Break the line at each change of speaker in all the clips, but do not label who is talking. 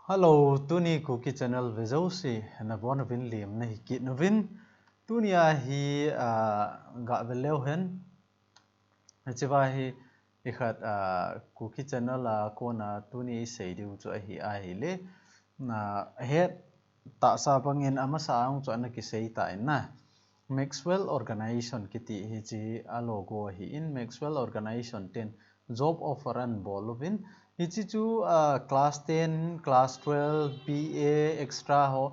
Hello, tuni KUKI channel vizosi na bon vin liam na hikit na vin tunia hi ga veleu hen chiwa hi ikhat KUKI channel la ko na tuni sei diu chu hi a hi le na het ta sa bangin ama sa ang chu na ki sei ta na Maxwell organization kiti hi chi a logo hi in Maxwell organization ten job offer an bolovin hichi chu class 10 class 12 BA extra ho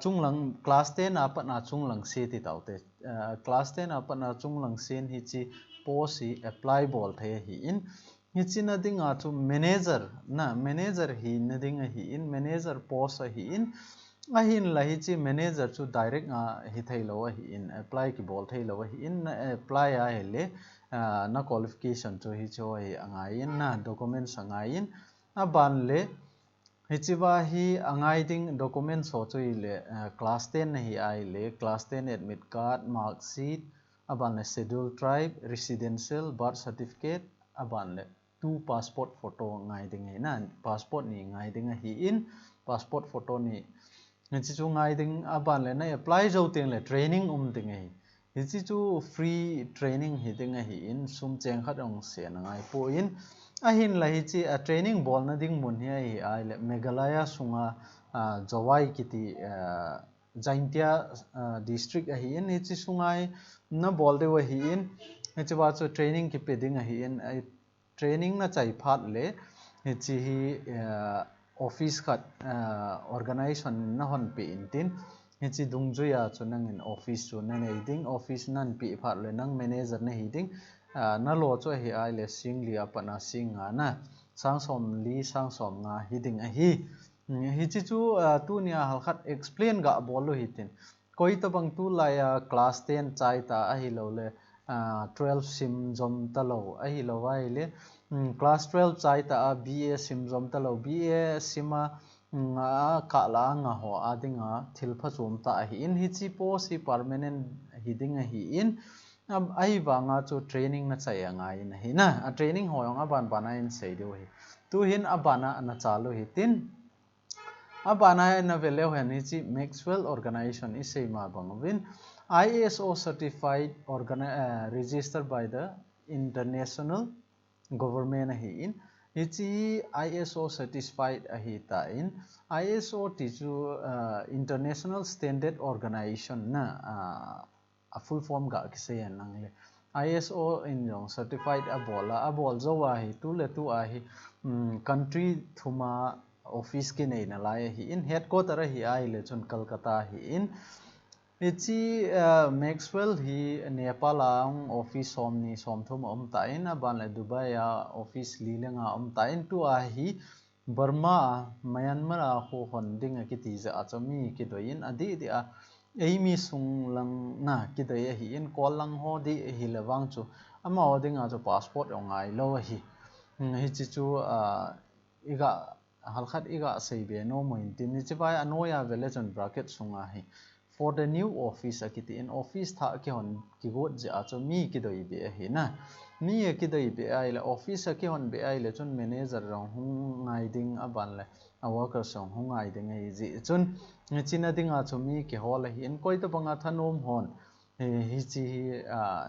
chunglang class 10 apa na chunglang se ti taute class 10 apa na chunglang sen hichi post hi apply bol the hi in hichi na dinga chu manager hi na dinga hi in manager post hi in ahin la hichi manager chu direct nga hi thailo hi in apply ki bol thailo hi in apply a hele na qualification chu hi chu hi angai in na documents angai in aban le hichiwa hi angai ding documents ho chu le class 10 hi ai le class 10 admit card mark sheet aban le schedule tribe residential birth certificate aban le two passport photo ngai ding na passport ni ngai ding hi in passport photo ni hichi chu ngai ding aban le na apply zo teng le training ding hi hichi chu free training hi ding hi in sum cheng khat ong se na ngai po in ahin la hichi training bol na ding mun hi ai le Meghalaya sunga jawai kiti Jaintia district hi in hichi sungai na bol de hi in hichi wa chu training ki pe ding hi in training na chai phat le hichi hi office khat organization na hon pe in tin hichi dungjuya chu nang in office chu na nei ding office nan pi phat le nang manager na hi ding na lo chu hi ai le sing li apana sing na sangsom li sangsom nga hi ding a hi hichi chu tu nia hal khat explain ga bolu hi tin koi ta bang tu la ya class 10 chai ta a hi lo le 12 sim jom ta lo a hi lo wai le class 12 chai ta BA sim jom ta lo BA sima nga ka la nga ho adinga thilpha chum ta hi in hi chi po si permanent hi ding hi in ai wanga chu training na chai anga in hi na training hoyong aban bana in sei do hi tu hin abana na chalu hi tin abana na veleu hen hi chi Maxwell organization is sei ma bangwin ISO certified registered by the international government hi in hichi ISO certified hi ta in ISO ti chu international standard organization na a full form ga kise nang le ISO in yong certified abol zo wa hi tu le tu a hi country thuma office ki nei na lai hi in headquarter hi ai le chun Kolkata hi in hichi Maxwell hi Nepal ang office som ni som thum ta in aban le Dubai a office li lenga ta in tu a hi Burma Myanmar a ho hon ding a ki ti za achami ki doin adi dia eimi sung lang na ki doi hi in kol lang ho di hi lawang chu ama oding a chu passport ongai lo hi hichi chu iga halkhat iga sei be no moin tin ni chibai anoya vele chon bracket sunga hi for the new office akiti in office tha ki hon ki got ja chu mi ki doi be hi na mi ki doi be ai le office ki hon be ai le chun manager rong hung ngai ding aban le a worker song hung ngai ding ai ji chun china dinga chu mi ki hol hi in koi to banga thanom hon hi chi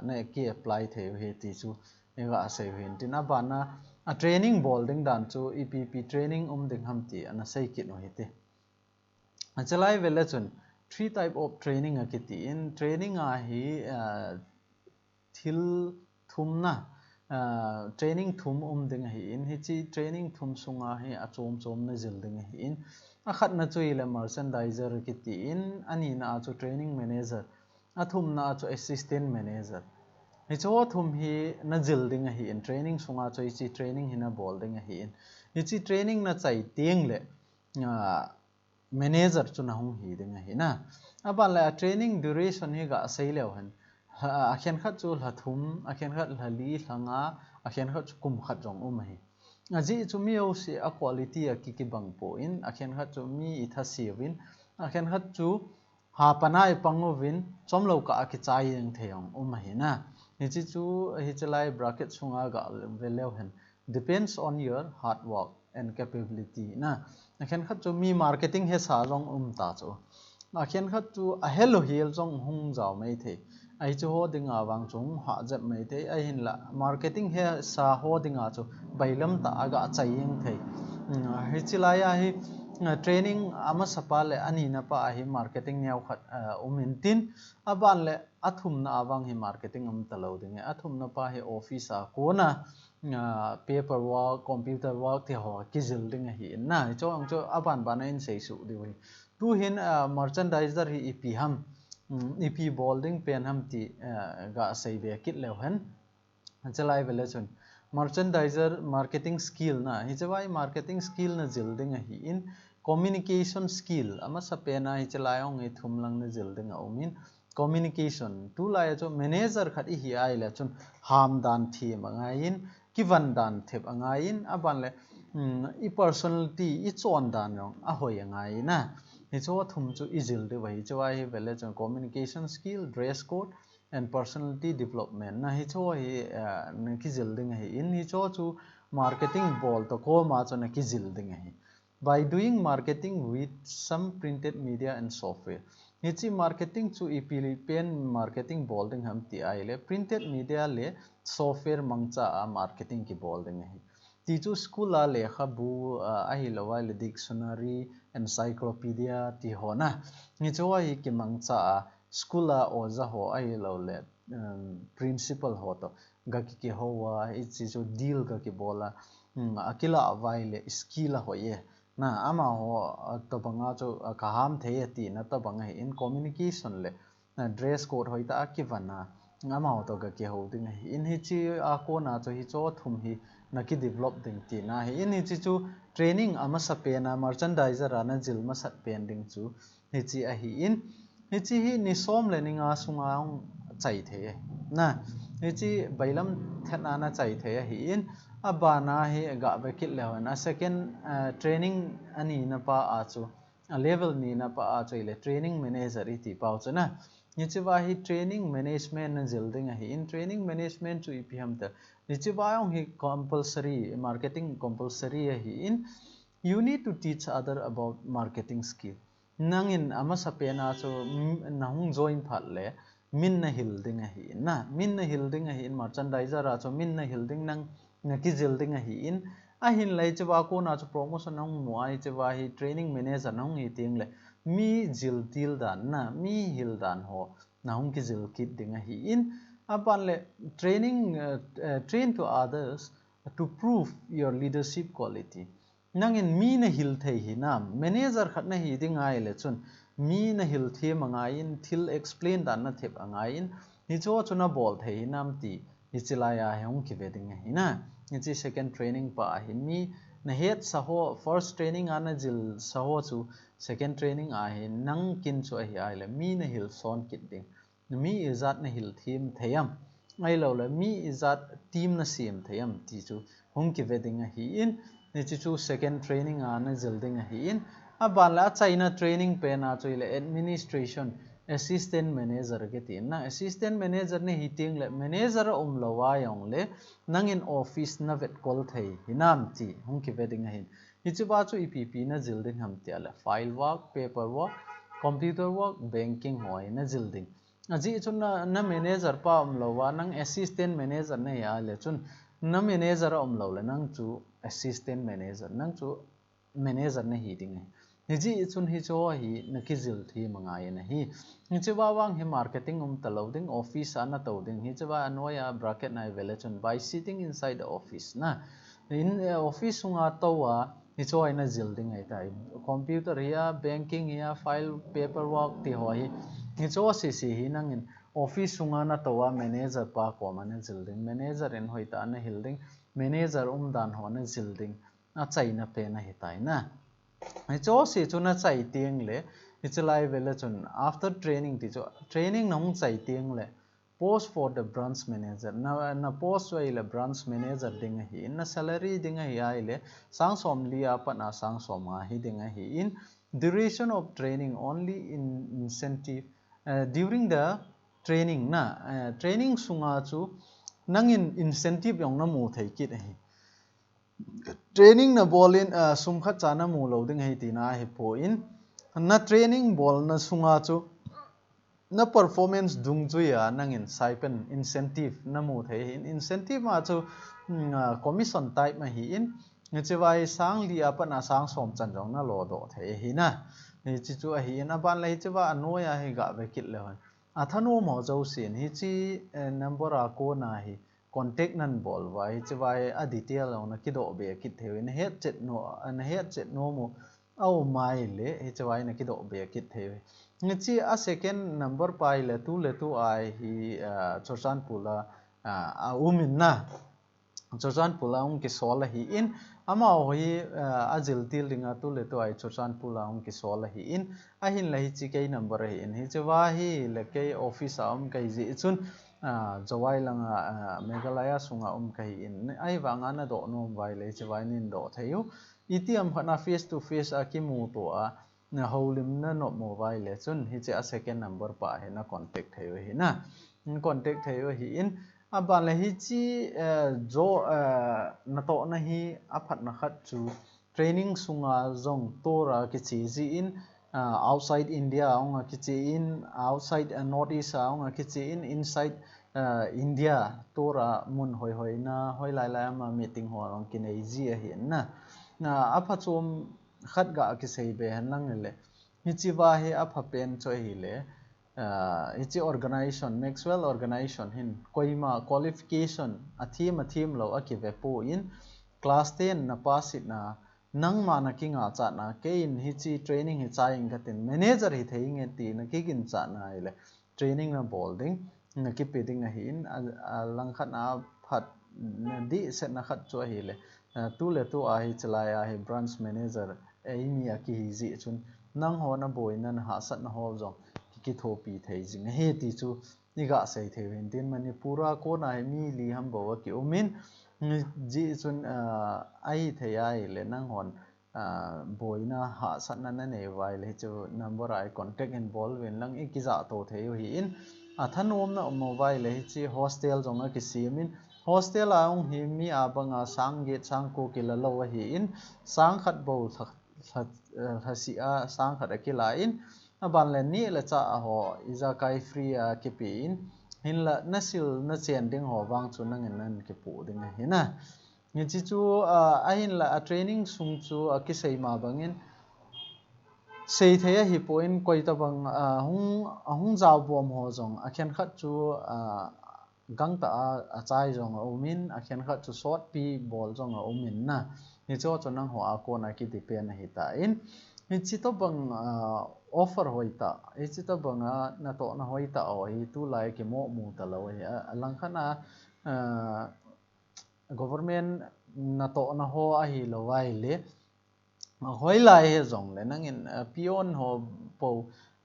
na ki apply the he ti chu ega sei hin tin abana a training bol ding dan chu EPP training ding ham ti ana sei ki no hi te achalai vele chun three type of training akiti in training a hi thil thum na training thum ding hi in hi chi training thum sunga hi achom chom na jil ding hi in akhat na chui le merchandiser kiti in ani na chu training manager athum na chu assistant manager hi cho thum hi na jil ding hi in training sunga choi chi training hi na bol ding hi in hi chi training na chai tieng le manager chu na hung hi ding hi na aba la training duration hi ga sei lew han akhen khat chu la thum akhen khat la li hlanga akhen khat chu kum khat jong hi aji chu mi o si a quality a ki bang po in akhen khat chu mi I tha si win akhen khat chu ha panai pangovin chomlo ka ki chai eng theong hi na hi chi chu hi chalai bracket sunga ga velew han depends on your hard work and capability na khen khat chu mi marketing he sa jong ta chu khen khat chu a hello hil jong hung jaw mai the ai chu ho dinga wang chung ha jat mai the ai hin la marketing he sa ho dinga chu bailam ta aga chayeng the hi chilaya hi training ama sapale ani na pa hi marketing nyau khat umintin aban le athum na awang hi marketing talo ding athum na pa hi office a kona paperwork computer work the ho kizil ding hi na cho aban bana in sei su di wi tu hin merchandiser hi ep ham ep bolding pen ham ti ga sei be kit le hen chalai vele chun merchandiser marketing skill na hi chawai marketing skill na jilding hi in communication skill ama sapena hi chalai ong hi thumlang na jilding aumin communication tu lai cho manager khat hi ai la chun ham dan thi mangain kivan dan thep angain aban le I personality I chon dan yong a hoi angai na hi cho thum chu izil de wai chawai hi vele chun communication skill dress code and personality development na hi cho hi na ki jilding hi in hi cho chu marketing bol to ko ma cho na ki jilding hi by doing marketing with some printed media and software hi chi marketing chu ipili pen marketing bolding ham ti ai le printed media le software mangcha marketing ki bolding hi ti chu school a le kha bu a hi lawai le dictionary encyclopedia ti hona ni cho hi ki mangcha school a oza ho ai lo le principal ho to ga ki ho wa I chi chu deal ga ki bola akila vai le skill ho ye na ama ho to banga chu kaham the ti na to banga in communication le dress code hoi ta ki vana ama ho to ga ki ho ding in hi chi a ko na chu hi cho thum hi na ki develop ding ti na hi in hi chi chu training ama sa pe na merchandiser ana jil ma sat pen ding chu hi chi a hi in hi chi hi ni som le ninga sunga chai the na hi chi bailam thena na chai the hi in abana hi ga bekit le na second training ani na pa a chu a level ni na pa a chu le training manager iti pau chu na ni chi wa hi training management na jilding hi in training management chu ipm ta ni chi wa hi compulsory marketing compulsory hi in you need to teach other about marketing skill nangin ama sapena chu nahung join phat le min na hilding hi na min na hilding hi in merchandiser a chu min na hilding nang na ki jilding hi in a hin lai chwa ko na chu promotion nang muai chwa hi training manager nang hi ting le mi jil til dan na mi hil dan ho nahung ki jil kit ding hi in apan le training train to others to prove your leadership quality nangin mi na hil thei hi nam manager khat na hi ding ai le chun mi na hil the mangain thil explain dan na thep angain ni cho chuna bol thei nam ti hi chilaya hong ki veding hi na ni chi second training pa hi mi na het sa ho first training ana jil sa ho chu second training a hi nang kin chu hi ai le mi na hil son kit ding mi izat na hil thim theyam ai lo le mi izat team na sim theyam ti chu hong ki veding hi in ni chi chu second training ana jilding hi in aban la china training pe na chu le administration assistant manager ke tin na assistant manager ne hiting le manager lawa yong le nangin office na vet kol thei hinam ti hong ki veding hin hi chu ba chu epp na jilding ham ti ala file work paper work computer work banking hoi na jilding aji chun na manager pa lawa nang assistant manager ne ya le chun na manager lo le nang chu assistant manager nang chu manager na hi ding hi ji chun hi cho hi na ki jil thi mangai na hi ni chewa wang hi marketing taloding office ana to ding hi chewa anoya bracket na vele chun by sitting inside the office na in office sunga to wa hi cho ina jil ding ai tai computer ya banking ya file paperwork ti ho hi cho si hi nangin office sunga na to wa manager pa ko man jil ding manager en hoi ta na hilding manager dan ho na jil ding a chai na pe na hi tai na cho si chuna chai tiang le ichlai vela chun after training ti cho training nong chai tiang le post for the branch manager na post wai le branch manager ding hi na salary ding hi ai le sang som lia pa na sang som hi ding hi in duration of training only in incentive during the training na training sunga chu nangin incentive yong na mu thai kit hi training na ball in sum khat chana mu lo ding hei tina hi po in na training ball na sunga chu na performance dung chu ya nangin stipend incentive na mu thei in incentive ma chu commission type ma hi in ngechewai sang li apa na sang som chan jong na lo do thei hi na ni chi chu a hi in aban lai chewa anoya hi ga ve kit le hon a thano mo zo sin hi chi number a ko na hi contact nan bol wa hi chewai a detail on ki do be kit theu in head chet no an head chet no mo au mai le hi chewai na ki do be kit theu ngi a second number pai le tu ai hi chosan pula a umin na chosan pula ung ki sola hi in ama hi azil til ringa tu ai chosan pula ung ki sola hi in a hin la hi chi ke number hi in hi chewa hi le ke office am kai ji chun zawai langa megalaya sunga kai in ai wanga na do no vai le chewai nin do theyu itiam khana face to face a ki mu to a na holim na no mobile le chun hi che a second number pa he na contact theyu hi na contact theyu hi in aban le hi chi zo na to na hi aphat na khat chu training sunga zong tora ki chi ji in outside India ong ki chi in outside northeast ong ki chi in inside India tora mun hoi na hoi lai ma meeting ho ong ki nei ji a hin na apha chom khat ga ki sei be han lang le hi chi wa he apha pen choi hi le hichi organization Maxwell organization hin koima qualification athim lo akive po in class 10 na pass it na nang ma na kinga cha na ke in hichi training hi cha ing gatin manager hi thei nge ti na ki gin cha na ile training na bolding na ki peding na hin lang khat na phat di set na khat cho hi le tu a hi chala ya hi branch manager ei mi a ki hi ji chun nang ho na boi na ha sat na ho jong ki tho pi thei jing he ti chu ni ga sei thei hin tin manipura ko na mi li ham bo ki umin ji chun ai thei ai le nang hon boi na ha sat na na nei vai le chu number ai contact involve in lang ki za to thei hi in a thanom na mobile le chi hostel jong a ki simin hostel a ong hi mi a banga sang ge sang ko ki la lo hi in sang khat bo thasi a sang khat a ki la in aban le ni le cha ho iza kai free a ki pin hin la nasil na chen ding ho wang chu nang nan ki pu ding hi na ni chi chu a hin la a training sung chu a ki sei ma bangin sei thei hi point koi ta bang hung jaw bom ho jong a khen khat chu gang ta a chai jong a umin a khen khat chu short pi ball jong a umin na ni cho nang ho a ko na ki depend hi ta in hi chi to bang offer hoita hi chi to bang na to na hoita o hi tu lai ki mo mu ta lo hi lang khana government na to na ho a hi lo wai le hoi lai he jong le nang in pion ho po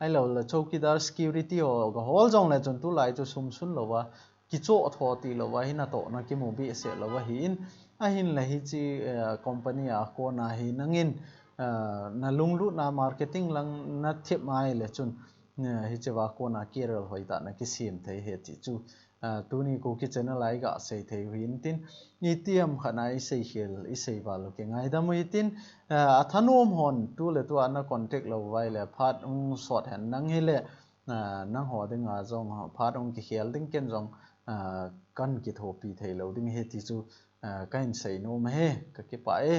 ai lo la chokidar security ho ga hol jong le chon tu lai chu sum sun lo wa ki cho tho ti lo wa hi na to na ki mu bi se lo wa hi in a hin la hi chi company a ko na hi nangin na lunglu na marketing lang na thep mai le chun hi chewa ko na kerel hoita na ki sim thei he chi chu tuni KUKI channel ai ga sei thei hin tin ni tiam khana I sei hel I sei ba lo ke ngai da mui tin a thanom hon tu le tu ana contact lo vai le phat short han nang hi le nang ho ding a jong phat ki hel ding ken jong kan ki tho pi thei lo ding he ti chu kain sei no ma he ka ki pa e